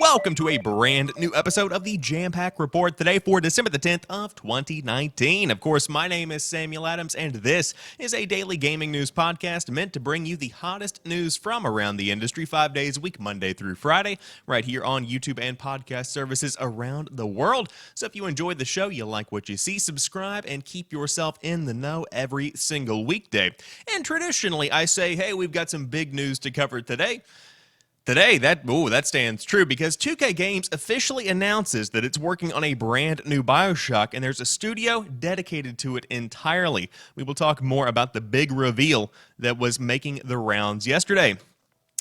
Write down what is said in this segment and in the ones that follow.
Welcome to a brand new episode of the Jampack Report today for December the 10th of 2019. Of course, my name is Samuel Adams, and this is a daily gaming news podcast meant to bring you the hottest news from around the industry 5 days a week, Monday through Friday, right here on YouTube and podcast services around the world. So if you enjoyed the show, you like what you see, subscribe and keep yourself in the know every single weekday. And traditionally, I say, hey, we've got some big news to cover today. That stands true because 2K Games officially announces that it's working on a brand new Bioshock, and there's a studio dedicated to it entirely. We will talk more about the big reveal that was making the rounds yesterday.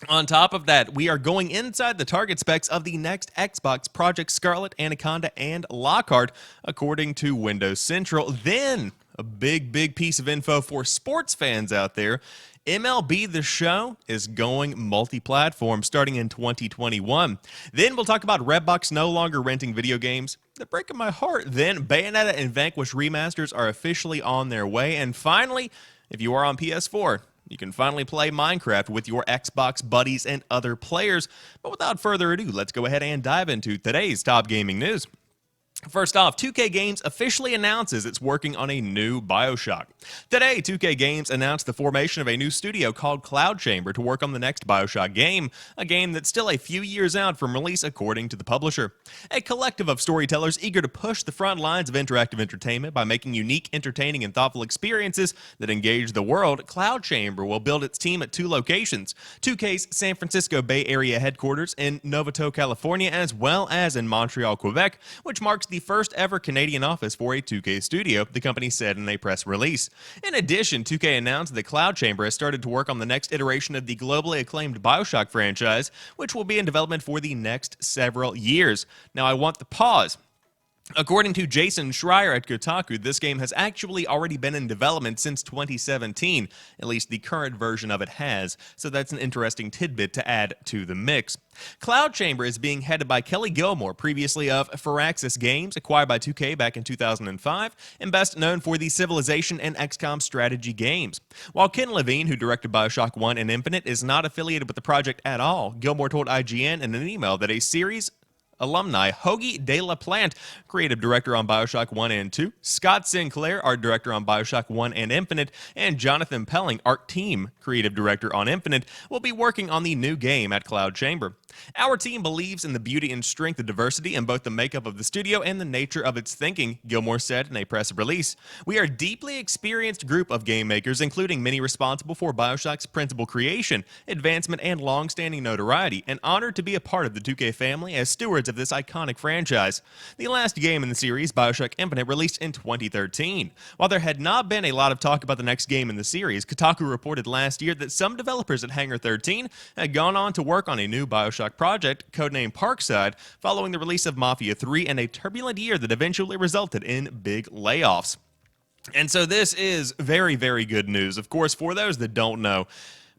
On top of that, we are going inside the target specs of the next Xbox Project Scarlett Anaconda and Lockhart, according to Windows Central. Then, a big piece of info for sports fans out there. MLB The Show is going multi-platform starting in 2021. Then we'll talk about Redbox no longer renting video games. They're breaking my heart. Then Bayonetta and Vanquish remasters are officially on their way. And finally, if you are on PS4, you can finally play Minecraft with your Xbox buddies and other players. But without further ado, let's go ahead and dive into today's top gaming news. First off, 2K Games officially announces it's working on a new Bioshock. Today, 2K Games announced the formation of a new studio called Cloud Chamber to work on the next Bioshock game, a game that's still a few years out from release according to the publisher. A collective of storytellers eager to push the front lines of interactive entertainment by making unique, entertaining, and thoughtful experiences that engage the world, Cloud Chamber will build its team at two locations, 2K's San Francisco Bay Area headquarters in Novato, California, as well as in Montreal, Quebec, which marks the first ever Canadian office for a 2K studio, the company said in a press release. In addition, 2K announced that Cloud Chamber has started to work on the next iteration of the globally acclaimed Bioshock franchise, which will be in development for the next several years. Now, I want to pause. According to Jason Schreier at Kotaku, this game has actually already been in development since 2017. At least the current version of it has, so that's an interesting tidbit to add to the mix. Cloud Chamber is being headed by Kelly Gilmore, previously of Firaxis Games, acquired by 2K back in 2005, and best known for the Civilization and XCOM strategy games. While Ken Levine, who directed Bioshock 1 and Infinite, is not affiliated with the project at all, Gilmore told IGN in an email that a series alumni, Hoagie De La Plante, creative director on Bioshock 1 and 2, Scott Sinclair, art director on Bioshock 1 and Infinite, and Jonathan Pelling, art team creative director on Infinite, will be working on the new game at Cloud Chamber. Our team believes in the beauty and strength of diversity in both the makeup of the studio and the nature of its thinking, Gilmore said in a press release. We are a deeply experienced group of game makers, including many responsible for Bioshock's principal creation, advancement, and long-standing notoriety, and honored to be a part of the 2K family as stewards of this iconic franchise. The last game in the series, Bioshock Infinite, released in 2013. While there had not been a lot of talk about the next game in the series, Kotaku reported last year that some developers at Hangar 13 had gone on to work on a new Bioshock project, codenamed Parkside, following the release of Mafia 3 and a turbulent year that eventually resulted in big layoffs. And so this is very good news. Of course, for those that don't know,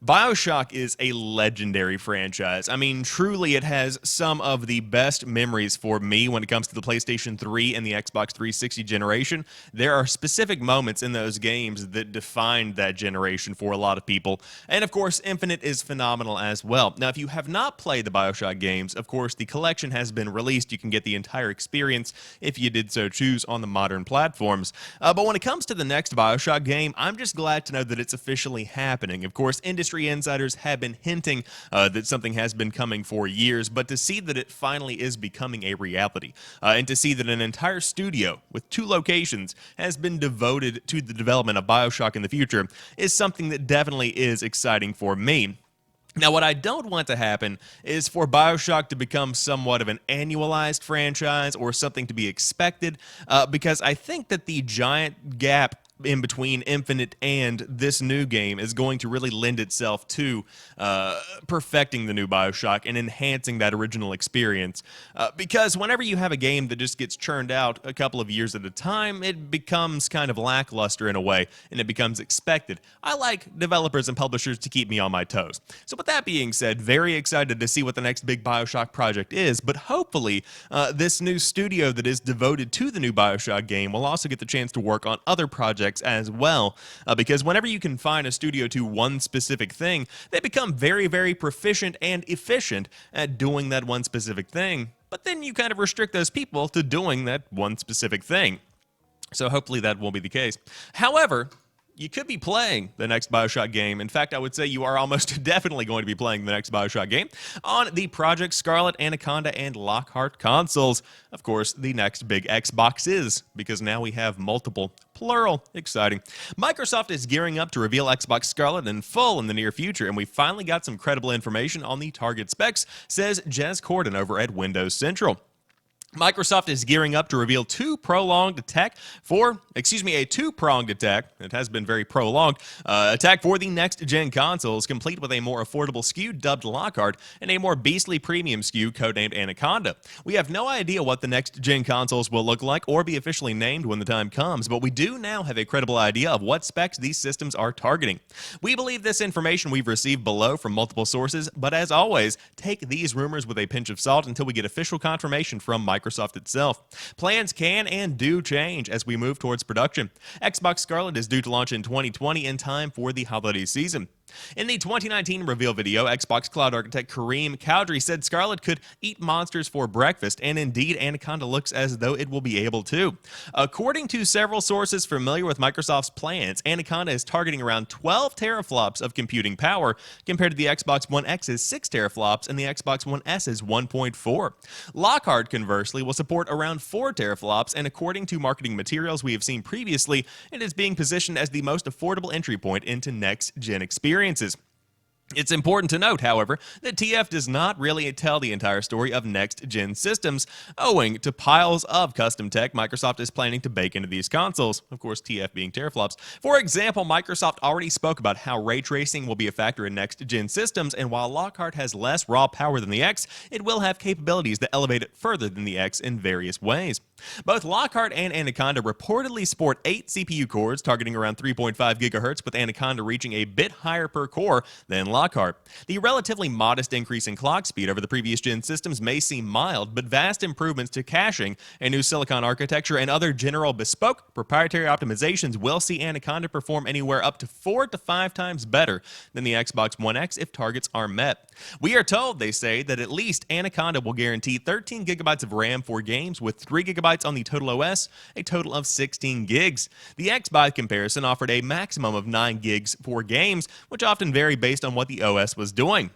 Bioshock is a legendary franchise. I mean, truly, it has some of the best memories for me when it comes to the PlayStation 3 and the Xbox 360 generation. There are specific moments in those games that defined that generation for a lot of people. And of course, Infinite is phenomenal as well. Now, if you have not played the Bioshock games, of course, the collection has been released. You can get the entire experience if you did so choose on the modern platforms. But when it comes to the next Bioshock game, I'm just glad to know that it's officially happening. Of course, industry insiders have been hinting that something has been coming for years, but to see that it finally is becoming a reality, and to see that an entire studio with two locations has been devoted to the development of Bioshock in the future is something that definitely is exciting for me. Now, what I don't want to happen is for Bioshock to become somewhat of an annualized franchise or something to be expected, because I think that the giant gap in between Infinite and this new game is going to really lend itself to perfecting the new Bioshock and enhancing that original experience. Because whenever you have a game that just gets churned out a couple of years at a time, it becomes kind of lackluster in a way, and it becomes expected. I like developers and publishers to keep me on my toes. So with that being said, very excited to see what the next big Bioshock project is, but hopefully this new studio that is devoted to the new Bioshock game will also get the chance to work on other projects projects as well, because whenever you confine a studio to one specific thing, they become very, very proficient and efficient at doing that one specific thing, but then you kind of restrict those people to doing that one specific thing. So hopefully that won't be the case. However, you could be playing the next Bioshock game. In fact, I would say you are almost definitely going to be playing the next Bioshock game on the Project Scarlett Anaconda and Lockhart consoles. Of course, the next big Xboxes, because now we have multiple, plural. Exciting. Microsoft is gearing up to reveal Xbox Scarlett in full in the near future, and we finally got some credible information on the target specs, says Jez Corden over at Windows Central. Microsoft is gearing up to reveal a two-pronged attack. It has been very prolonged. Attack for the next-gen consoles, complete with a more affordable SKU dubbed Lockhart and a more beastly premium SKU codenamed Anaconda. We have no idea what the next-gen consoles will look like or be officially named when the time comes, but we do now have a credible idea of what specs these systems are targeting. We believe this information we've received below from multiple sources, but as always, take these rumors with a pinch of salt until we get official confirmation from Microsoft itself. Plans can and do change as we move towards production. Xbox Scarlett is due to launch in 2020 in time for the holiday season. In the 2019 reveal video, Xbox Cloud architect Kareem Cowdrey said Scarlett could eat monsters for breakfast, and indeed Anaconda looks as though it will be able to. According to several sources familiar with Microsoft's plans, Anaconda is targeting around 12 teraflops of computing power compared to the Xbox One X's 6 teraflops and the Xbox One S's 1.4. Lockhart, conversely, will support around 4 teraflops, and according to marketing materials we have seen previously, it is being positioned as the most affordable entry point into next-gen experiences. It's important to note, however, that TF does not really tell the entire story of next-gen systems, owing to piles of custom tech Microsoft is planning to bake into these consoles, of course TF being teraflops. For example, Microsoft already spoke about how ray tracing will be a factor in next-gen systems, and while Lockhart has less raw power than the X, it will have capabilities that elevate it further than the X in various ways. Both Lockhart and Anaconda reportedly sport 8 CPU cores targeting around 3.5 GHz, with Anaconda reaching a bit higher per core than Lockhart. The relatively modest increase in clock speed over the previous gen systems may seem mild, but vast improvements to caching, a new silicon architecture, and other general bespoke proprietary optimizations will see Anaconda perform anywhere up to 4 to 5 times better than the Xbox One X if targets are met. We are told, they say, that at least Anaconda will guarantee 13 gigabytes of RAM for games with 3 gigabytes on the total OS, a total of 16 gigs. The X, by comparison, offered a maximum of 9 gigs for games, which often vary based on what the OS was doing.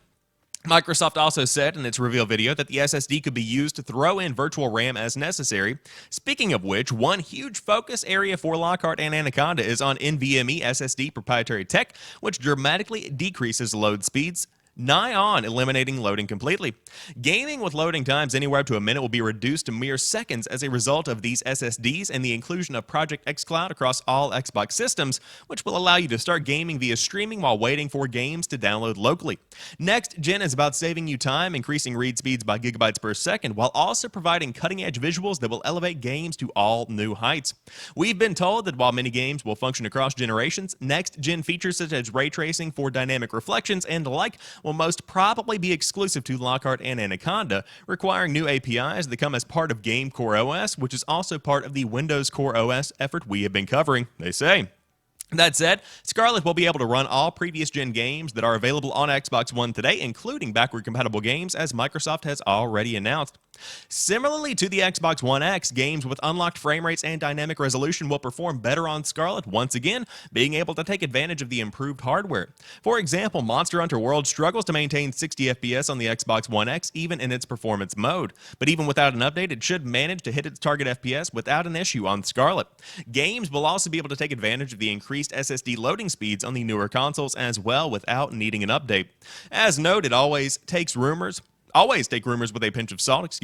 Microsoft also said in its reveal video that the SSD could be used to throw in virtual RAM as necessary. Speaking of which, one huge focus area for Lockhart and Anaconda is on NVMe SSD proprietary tech, which dramatically decreases load speeds, nigh on eliminating loading completely. Gaming with loading times anywhere up to a minute will be reduced to mere seconds as a result of these SSDs and the inclusion of Project xCloud across all Xbox systems, which will allow you to start gaming via streaming while waiting for games to download locally. Next Gen is about saving you time, increasing read speeds by gigabytes per second, while also providing cutting-edge visuals that will elevate games to all new heights. We've been told that while many games will function across generations, Next Gen features such as ray tracing for dynamic reflections and the like will most probably be exclusive to Lockhart and Anaconda, requiring new APIs that come as part of Game Core OS, which is also part of the Windows Core OS effort we have been covering, they say. That said, Scarlett will be able to run all previous gen games that are available on Xbox One today, including backward-compatible games, as Microsoft has already announced. Similarly to the Xbox One X, games with unlocked frame rates and dynamic resolution will perform better on Scarlett, once again, being able to take advantage of the improved hardware. For example, Monster Hunter World struggles to maintain 60 FPS on the Xbox One X, even in its performance mode. But even without an update, it should manage to hit its target FPS without an issue on Scarlett. Games will also be able to take advantage of the increased SSD loading speeds on the newer consoles as well without needing an update. As noted, always take rumors with a pinch of salt,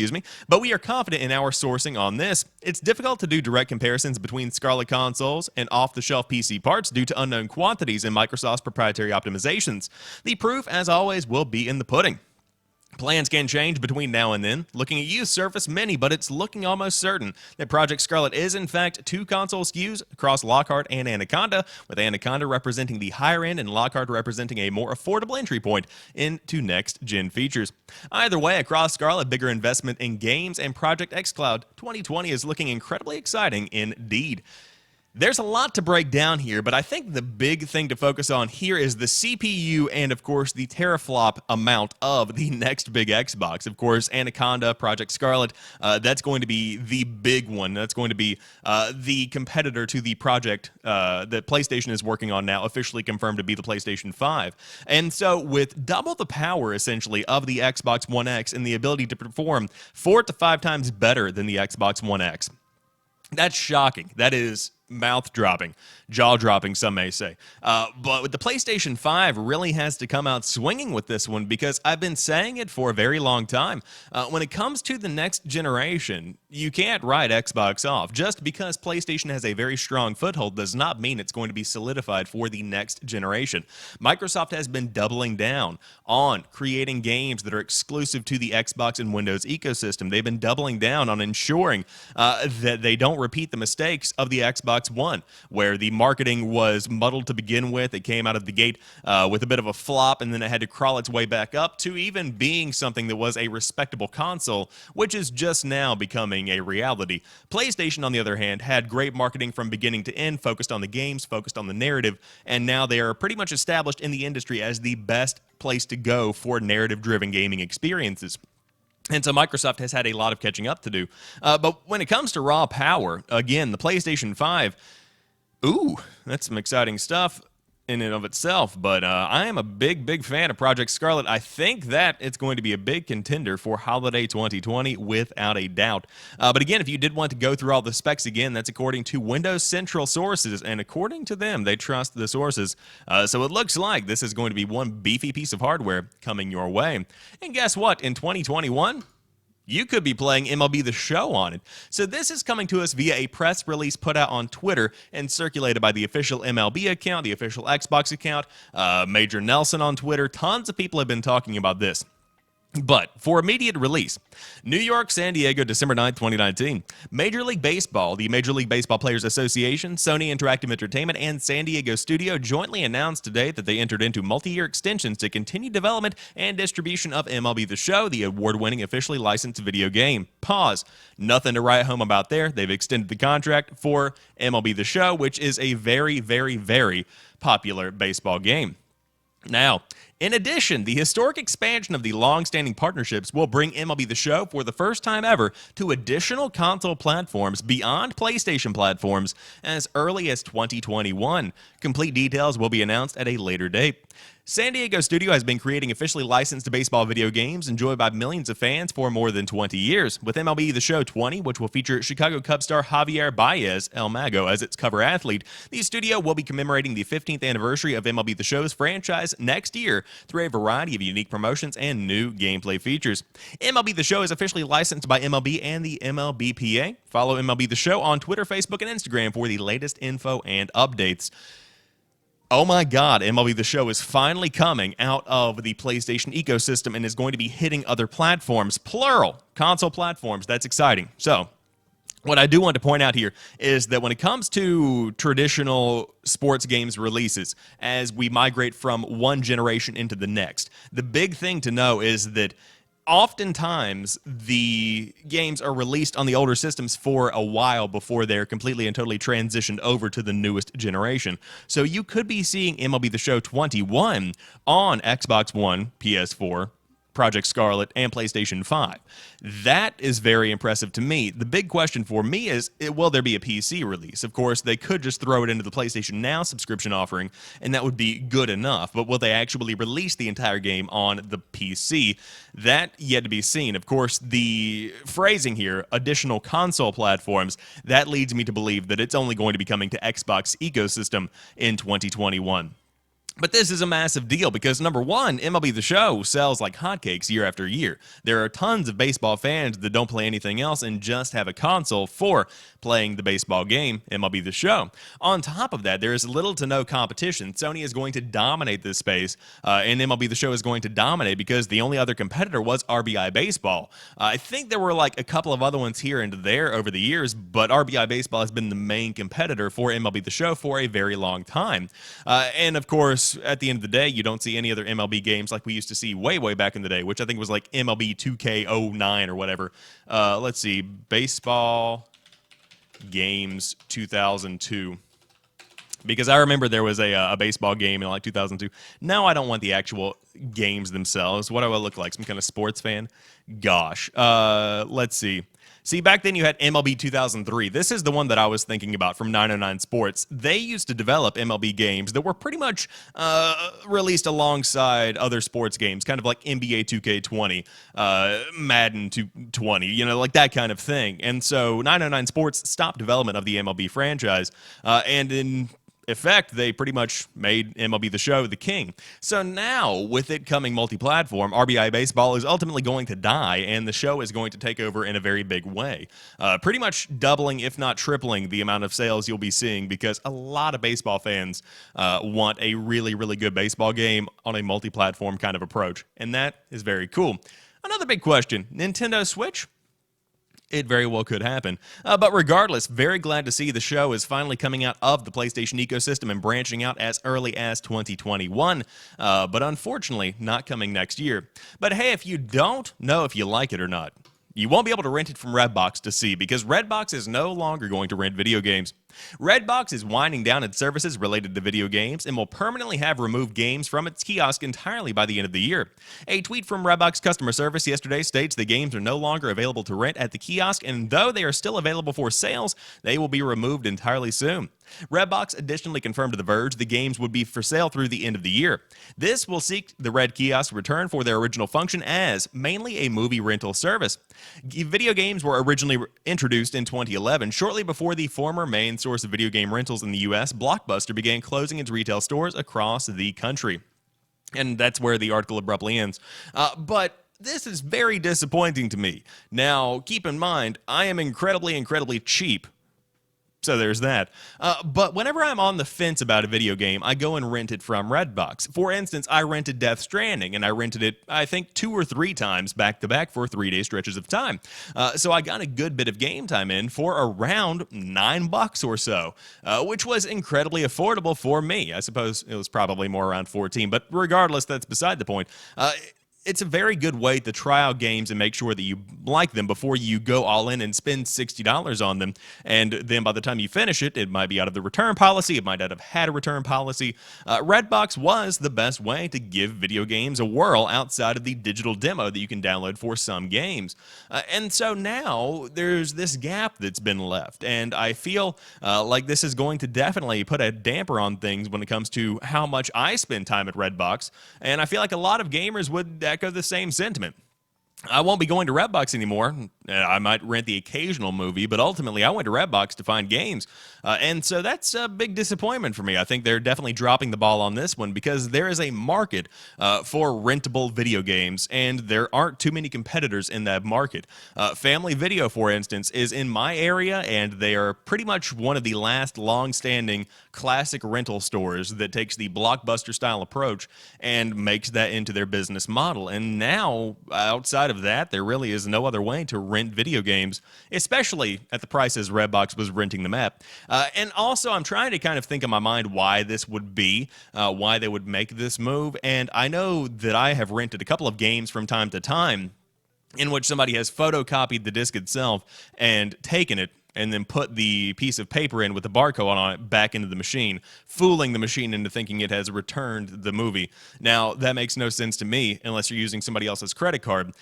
but we are confident in our sourcing on this. It's difficult to do direct comparisons between Scarlett consoles and off-the-shelf PC parts due to unknown quantities in Microsoft's proprietary optimizations. The proof, as always, will be in the pudding. Plans can change between now and then. Looking at you, Surface Mini, but it's looking almost certain that Project Scarlett is in fact 2 console SKUs across Lockhart and Anaconda, with Anaconda representing the higher end and Lockhart representing a more affordable entry point into next-gen features. Either way, across Scarlett, bigger investment in games and Project xCloud, 2020 is looking incredibly exciting indeed. There's a lot to break down here, but I think the big thing to focus on here is the CPU and, of course, the teraflop amount of the next big Xbox. Of course, Anaconda, Project Scarlett, that's going to be the big one. That's going to be the competitor to the project that PlayStation is working on now, officially confirmed to be the PlayStation 5. And so with double the power, essentially, of the Xbox One X and the ability to perform 4 to 5 times better than the Xbox One X, that's shocking. That is mouth-dropping, jaw-dropping, some may say. But with the PlayStation 5 really has to come out swinging with this one, because I've been saying it for a very long time. When it comes to the next generation, you can't write Xbox off. Just because PlayStation has a very strong foothold does not mean it's going to be solidified for the next generation. Microsoft has been doubling down on creating games that are exclusive to the Xbox and Windows ecosystem. They've been doubling down on ensuring that they don't repeat the mistakes of the Xbox One, where the marketing was muddled to begin with. It came out of the gate with a bit of a flop, and then it had to crawl its way back up to even being something that was a respectable console, which is just now becoming a reality. PlayStation, on the other hand, had great marketing from beginning to end, focused on the games, focused on the narrative, and now they are pretty much established in the industry as the best place to go for narrative-driven gaming experiences. And so Microsoft has had a lot of catching up to do. But when it comes to raw power, again, the PlayStation 5, ooh, that's some exciting stuff in and of itself. But I am a big fan of Project Scarlett. I think that it's going to be a big contender for Holiday 2020 without a doubt. But again, if you did want to go through all the specs again, that's according to Windows Central sources. And according to them, they trust the sources. So it looks like this is going to be one beefy piece of hardware coming your way. And guess what? In 2021... you could be playing MLB The Show on it. So this is coming to us via a press release put out on Twitter and circulated by the official MLB account, the official Xbox account, Major Nelson on Twitter. Tons of people have been talking about this. But for immediate release, New York, San Diego, December 9th, 2019. Major League Baseball, the Major League Baseball Players Association, Sony Interactive Entertainment, and San Diego Studio jointly announced today that they entered into multi-year extensions to continue development and distribution of MLB The Show, the award-winning officially licensed video game. Pause. Nothing to write home about there. They've extended the contract for MLB The Show, which is a very popular baseball game. Now, in addition, the historic expansion of the long-standing partnerships will bring MLB The Show for the first time ever to additional console platforms beyond PlayStation platforms as early as 2021. Complete details will be announced at a later date. San Diego Studio has been creating officially licensed baseball video games enjoyed by millions of fans for more than 20 years. With MLB The Show 20, which will feature Chicago Cubs star Javier Baez El Mago as its cover athlete, the studio will be commemorating the 15th anniversary of MLB The Show's franchise next year through a variety of unique promotions and new gameplay features. MLB The Show is officially licensed by MLB and the MLBPA. Follow MLB The Show on Twitter, Facebook, and Instagram for the latest info and updates. Oh my God, MLB The Show is finally coming out of the PlayStation ecosystem and is going to be hitting other platforms, plural, console platforms. That's exciting. So, what I do want to point out here is that when it comes to traditional sports games releases, as we migrate from one generation into the next, the big thing to know is that oftentimes the games are released on the older systems for a while before they're completely and totally transitioned over to the newest generation. So you could be seeing MLB The Show 21 on Xbox One, PS4, Project Scarlett, and PlayStation 5. That is very impressive to me. The big question for me is, will there be a PC release? Of course, they could just throw it into the PlayStation Now subscription offering, and that would be good enough. But will they actually release the entire game on the PC? That yet to be seen. Of course, the phrasing here, additional console platforms, that leads me to believe that it's only going to be coming to Xbox ecosystem in 2021. But this is a massive deal because, number one, MLB The Show sells like hotcakes year after year. There are tons of baseball fans that don't play anything else and just have a console for playing the baseball game, MLB The Show. On top of that, there is little to no competition. Sony is going to dominate this space, and MLB The Show is going to dominate because the only other competitor was RBI Baseball. I think there were like a couple of other ones here and there over the years, but RBI Baseball has been the main competitor for MLB The Show for a very long time. And of course, at the end of the day, you don't see any other MLB games like we used to see way back in the day, which I think was like MLB 2K09 or whatever. Let's see, baseball Games 2002. Because I remember there was a baseball game in like 2002. Now I don't want the actual games themselves. What do I look like? Some kind of sports fan? Gosh. Let's see. See, back then you had MLB 2003. This is the one that I was thinking about from 909 Sports. They used to develop MLB games that were pretty much released alongside other sports games, kind of like NBA 2K20, Madden 220, you know, like that kind of thing. And so 909 Sports stopped development of the MLB franchise, and in effect, they pretty much made MLB The Show the king. So now, with it coming multi-platform, RBI Baseball is ultimately going to die, and the show is going to take over in a very big way. Pretty much doubling, if not tripling, the amount of sales you'll be seeing, because a lot of baseball fans want a really, really good baseball game on a multi-platform kind of approach, and that is very cool. Another big question, Nintendo Switch? It very well could happen. But regardless, very glad to see the show is finally coming out of the PlayStation ecosystem and branching out as early as 2021. But unfortunately, not coming next year. But hey, if you don't know if you like it or not, you won't be able to rent it from Redbox to see, because Redbox is no longer going to rent video games. Redbox is winding down its services related to video games and will permanently have removed games from its kiosk entirely by the end of the year. A tweet from Redbox customer service yesterday states the games are no longer available to rent at the kiosk, and though they are still available for sales, they will be removed entirely soon. Redbox additionally confirmed to The Verge the games would be for sale through the end of the year. This will seek the Red Kiosk return for their original function as mainly a movie rental service. Video games were originally introduced in 2011, shortly before the former main source of video game rentals in the US, Blockbuster, began closing its retail stores across the country. And that's where the article abruptly ends. But this is very disappointing to me. Now, keep in mind, I am incredibly cheap. So there's that. But whenever I'm on the fence about a video game, I go and rent it from Redbox. For instance, I rented Death Stranding, and I rented it, I think, 2 or 3 times back-to-back for 3-day stretches of time. So I got a good bit of game time in for around $9 or so, which was incredibly affordable for me. I suppose it was probably more around 14, but regardless, that's beside the point. It's a very good way to try out games and make sure that you like them before you go all in and spend $60 on them. And then by the time you finish it, it might be out of the return policy. It might not have had a return policy. Redbox was the best way to give video games a whirl outside of the digital demo that you can download for some games. And so now there's this gap that's been left. And I feel like this is going to definitely put a damper on things when it comes to how much I spend time at Redbox. And I feel like a lot of gamers would echo the same sentiment. I won't be going to Redbox anymore. I might rent the occasional movie, but ultimately I went to Redbox to find games. And so that's a big disappointment for me. I think they're definitely dropping the ball on this one because there is a market for rentable video games, and there aren't too many competitors in that market. Family Video, for instance, is in my area, and they are pretty much one of the last long-standing classic rental stores that takes the Blockbuster-style approach and makes that into their business model. And now, outside of that, there really is no other way to rent video games, especially at the prices Redbox was renting them at. And also, I'm trying to kind of think in my mind why this would be, why they would make this move. And I know that I have rented a couple of games from time to time in which somebody has photocopied the disc itself and taken it and then put the piece of paper in with the barcode on it back into the machine, fooling the machine into thinking it has returned the movie. Now, that makes no sense to me unless you're using somebody else's credit card,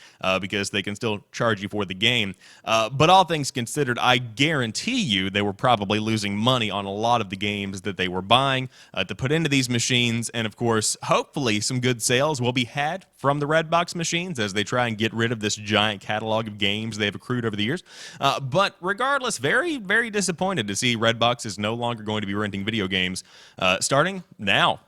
because they can still charge you for the game. But all things considered, I guarantee you they were probably losing money on a lot of the games that they were buying to put into these machines. And of course, hopefully some good sales will be had from the Redbox machines as they try and get rid of this giant catalog of games they've accrued over the years. But regardless, very disappointed to see Redbox is no longer going to be renting video games starting now.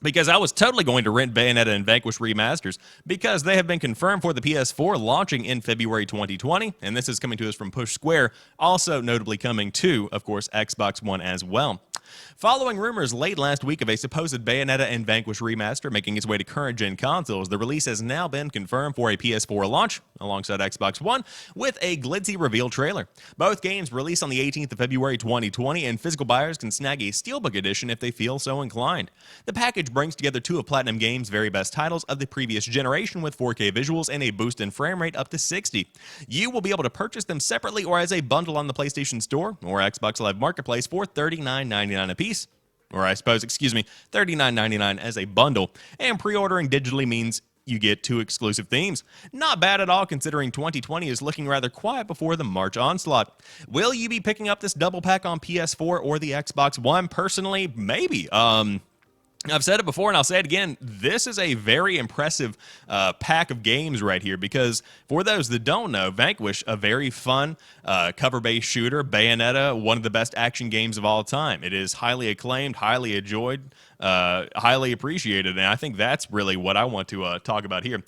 Because I was totally going to rent Bayonetta and Vanquish remasters because they have been confirmed for the PS4 launching in February 2020, and this is coming to us from Push Square, also notably coming to, of course, Xbox One as well. Following rumors late last week of a supposed Bayonetta and Vanquish remaster making its way to current-gen consoles, the release has now been confirmed for a PS4 launch alongside Xbox One with a glitzy reveal trailer. Both games release on the 18th of February 2020, and physical buyers can snag a Steelbook edition if they feel so inclined. The package brings together two of Platinum Games' very best titles of the previous generation with 4K visuals and a boost in frame rate up to 60. You will be able to purchase them separately or as a bundle on the PlayStation Store or Xbox Live Marketplace for $39.99 a piece. Or $39.99 as a bundle. And pre-ordering digitally means you get two exclusive themes. Not bad at all considering 2020 is looking rather quiet before the March onslaught. Will you be picking up this double pack on PS4 or the Xbox One? Personally, maybe. I've said it before and I'll say it again, this is a very impressive pack of games right here because for those that don't know, Vanquish, a very fun cover-based shooter, Bayonetta, one of the best action games of all time. It is highly acclaimed, highly enjoyed, highly appreciated, and I think that's really what I want to talk about here.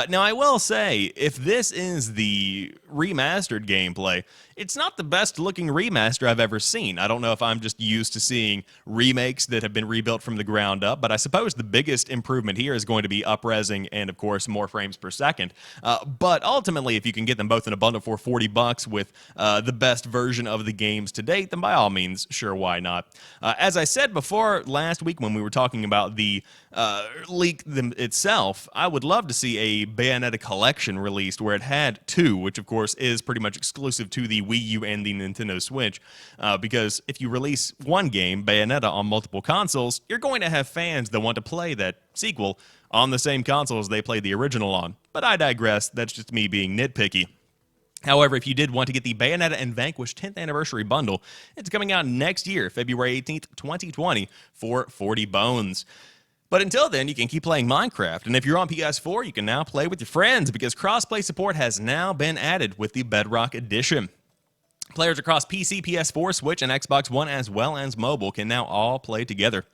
Now, I will say, if this is the remastered gameplay, it's not the best looking remaster I've ever seen. I don't know if I'm just used to seeing remakes that have been rebuilt from the ground up, but I suppose the biggest improvement here is going to be up-resing and, of course, more frames per second. But ultimately, if you can get them both in a bundle for $40 with the best version of the games to date, then by all means, sure, why not? As I said before last week when we were talking about the leak itself, I would love to see a Bayonetta collection released where it had two, which of course is pretty much exclusive to the Wii U and the Nintendo Switch, because if you release one game, Bayonetta, on multiple consoles, you're going to have fans that want to play that sequel on the same consoles they played the original on. But I digress, that's just me being nitpicky. However, if you did want to get the Bayonetta and Vanquish 10th Anniversary Bundle, it's coming out next year, February 18th, 2020, for 40 bones. But until then, you can keep playing Minecraft, and if you're on PS4, you can now play with your friends because crossplay support has now been added with the Bedrock Edition. Players across PC, PS4, Switch, and Xbox One, as well as mobile, can now all play together.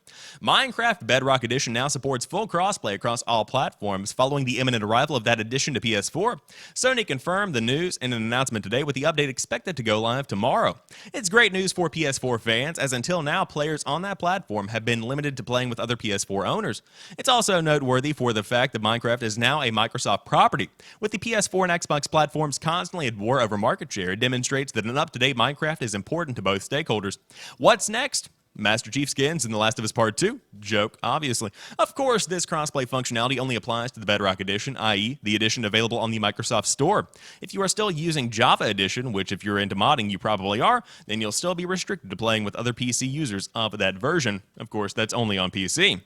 Minecraft Bedrock Edition now supports full crossplay across all platforms following the imminent arrival of that edition to PS4. Sony confirmed the news in an announcement today with the update expected to go live tomorrow. It's great news for PS4 fans, as until now, players on that platform have been limited to playing with other PS4 owners. It's also noteworthy for the fact that Minecraft is now a Microsoft property. With the PS4 and Xbox platforms constantly at war over market share, it demonstrates that an up-to-date Minecraft is important to both stakeholders. What's next? Master Chief skins in The Last of Us Part 2? Joke, obviously. Of course, this crossplay functionality only applies to the Bedrock Edition, i.e. the edition available on the Microsoft Store. If you are still using Java Edition, which if you're into modding you probably are, then you'll still be restricted to playing with other PC users of that version. Of course, that's only on PC.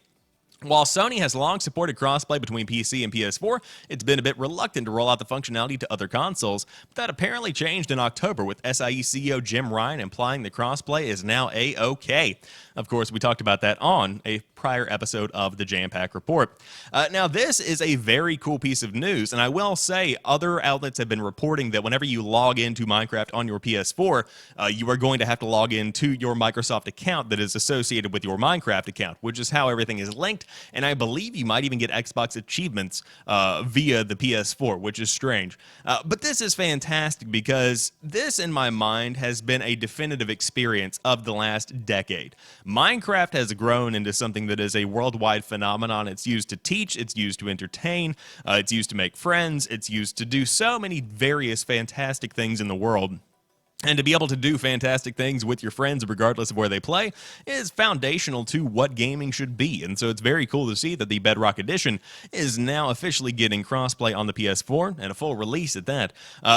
While Sony has long supported crossplay between PC and PS4, it's been a bit reluctant to roll out the functionality to other consoles, but that apparently changed in October with SIE CEO Jim Ryan implying the crossplay is now A-OK. Of course, we talked about that on a prior episode of the Jampack Report. Now, this is a very cool piece of news, and I will say other outlets have been reporting that whenever you log into Minecraft on your PS4, you are going to have to log into your Microsoft account that is associated with your Minecraft account, which is how everything is linked. And I believe you might even get Xbox achievements via the PS4, which is strange. But this is fantastic because this, in my mind, has been a definitive experience of the last decade. Minecraft has grown into something that is a worldwide phenomenon. It's used to teach, it's used to entertain, it's used to make friends, it's used to do so many various fantastic things in the world. And to be able to do fantastic things with your friends, regardless of where they play, is foundational to what gaming should be. And so it's very cool to see that the Bedrock Edition is now officially getting crossplay on the PS4, and a full release at that.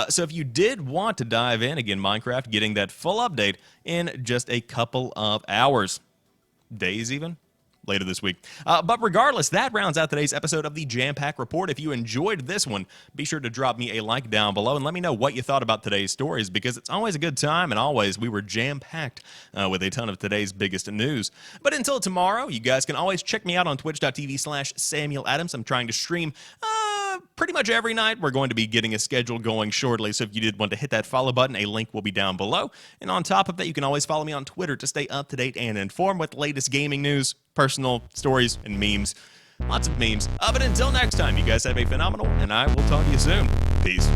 So if you did want to dive in, again, Minecraft getting that full update in just a couple of hours. Days even? Later this week. But regardless, that rounds out today's episode of the Jampack Report. If you enjoyed this one, be sure to drop me a like down below and let me know what you thought about today's stories, because it's always a good time, and always we were jam-packed with a ton of today's biggest news. But until tomorrow, you guys can always check me out on twitch.tv/Samuel Adams. I'm trying to stream pretty much every night. We're going to be getting a schedule going shortly, so if you did want to hit that follow button, a link will be down below. And on top of that, you can always follow me on Twitter to stay up to date and informed with the latest gaming news, personal stories, and memes. Lots of memes. But until next time, you guys have a phenomenal, and I will talk to you soon. Peace.